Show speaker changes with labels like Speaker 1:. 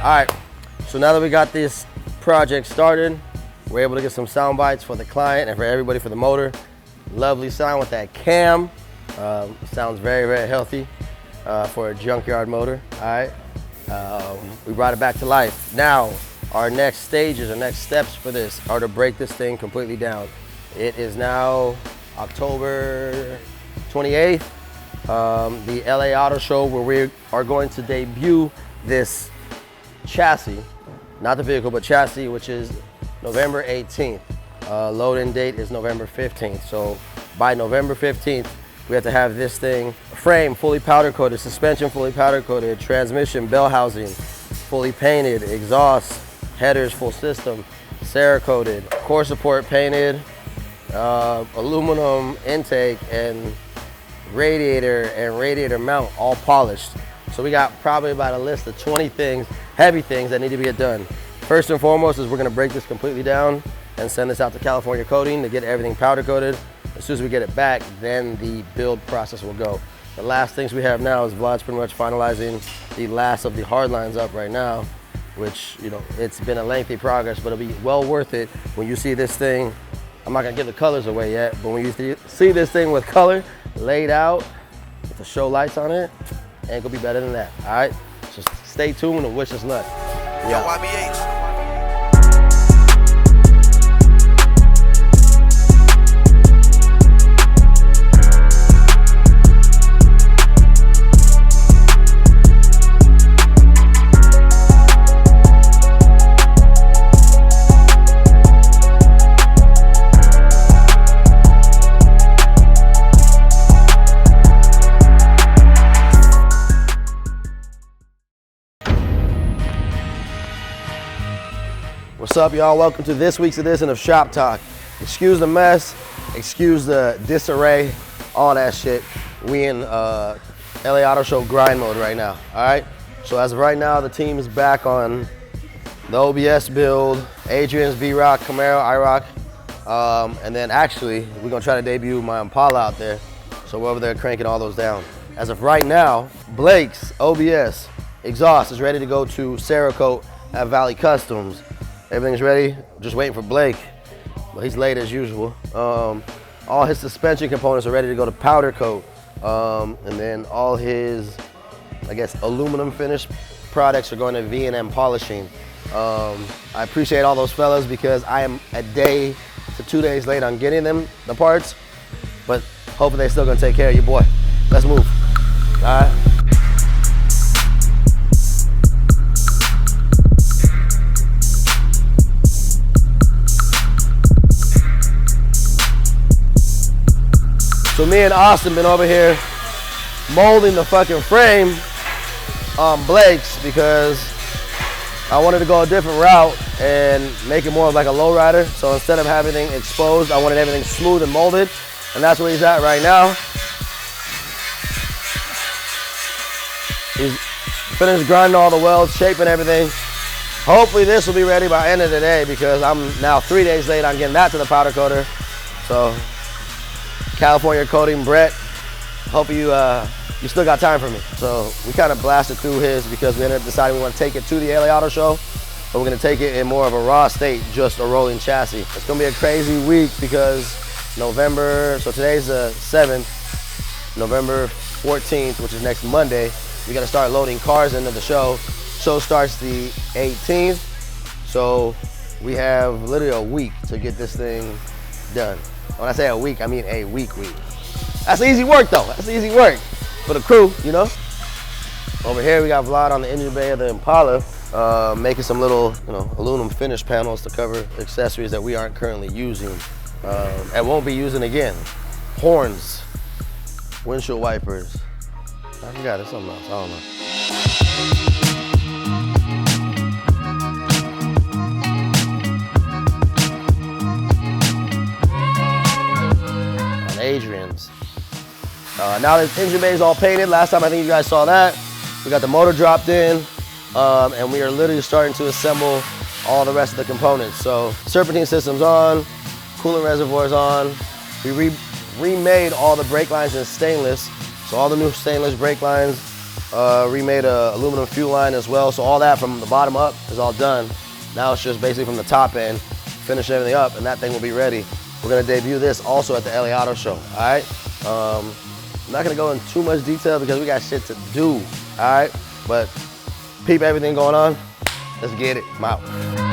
Speaker 1: right, so now that we got this project started, we're able to get some sound bites for the client and for everybody for the motor. Lovely sound with that cam. Sounds very, very healthy for a junkyard motor. All right, we brought it back to life. Now, our next stages, our next steps for this are to break this thing completely down. It is now October 28th, the LA Auto Show, where we are going to debut this chassis, not the vehicle, but chassis, which is November 18th. Load-in date is November 15th. So by November 15th, we have to have this thing, frame fully powder coated, suspension fully powder coated, transmission, bell housing fully painted, exhaust, headers full system, Cerakoted, core support painted, aluminum intake and radiator mount all polished. So we got probably about a list of 20 things, heavy things that need to get done. First and foremost is we're gonna break this completely down and send this out to California Coating to get everything powder coated. As soon as we get it back, then the build process will go. The last things we have now is Vlad's pretty much finalizing the last of the hard lines up right now, which, you know, it's been a lengthy progress, but it'll be well worth it when you see this thing. I'm not gonna give the colors away yet, but when you see this thing with color laid out with the show lights on it, ain't gonna be better than that, all right? So stay tuned and wish us luck. Yeah. What's up, y'all? Welcome to this week's edition of Shop Talk. Excuse the mess, excuse the disarray, all that shit. We in LA Auto Show grind mode right now, all right? So as of right now, the team is back on the OBS build, Adrian's IROC Camaro, IROC, and then actually, we're gonna try to debut my Impala out there. So we're over there cranking all those down. As of right now, Blake's OBS exhaust is ready to go to Cerakote at Valley Customs. Everything's ready, just waiting for Blake, but he's late as usual. All his suspension components are ready to go to powder coat, and then all his, I guess, aluminum finished products are going to V&M polishing. I appreciate all those fellas because I am a day to 2 days late on getting them the parts, but hopefully they're still gonna take care of your boy. Let's move, all right? So me and Austin been over here molding the fucking frame on Blake's because I wanted to go a different route and make it more like a lowrider. So instead of having everything exposed, I wanted everything smooth and molded. And that's where he's at right now. He's finished grinding all the welds, shaping everything. Hopefully this will be ready by the end of the day because I'm now 3 days late on getting that to the powder coater. So California Coating, Brett, hope you still got time for me. So we kind of blasted through his because we ended up deciding we want to take it to the LA Auto Show, but we're going to take it in more of a raw state, just a rolling chassis. It's going to be a crazy week because November, so today's the 7th, November 14th, which is next Monday, we got to start loading cars into the show. Show starts the 18th, so we have literally a week to get this thing done. When I say a week, I mean a week. That's easy work though. That's easy work for the crew, you know? Over here we got Vlad on the engine bay of the Impala, making some little, you know, aluminum finish panels to cover accessories that we aren't currently using and won't be using again. Horns, windshield wipers. I forgot, there's something else, I don't know. Adrian's. Now this engine bay is all painted. Last time I think you guys saw that. We got the motor dropped in, and we are literally starting to assemble all the rest of the components. So serpentine system's on, coolant reservoir's on. We remade all the brake lines in stainless. So all the new stainless brake lines remade a aluminum fuel line as well. So all that from the bottom up is all done. Now it's just basically from the top end, finish everything up, and that thing will be ready. We're gonna debut this also at the LA Auto Show, all right? I'm not gonna go in too much detail because we got shit to do, all right? But peep everything going on. Let's get it. I'm out.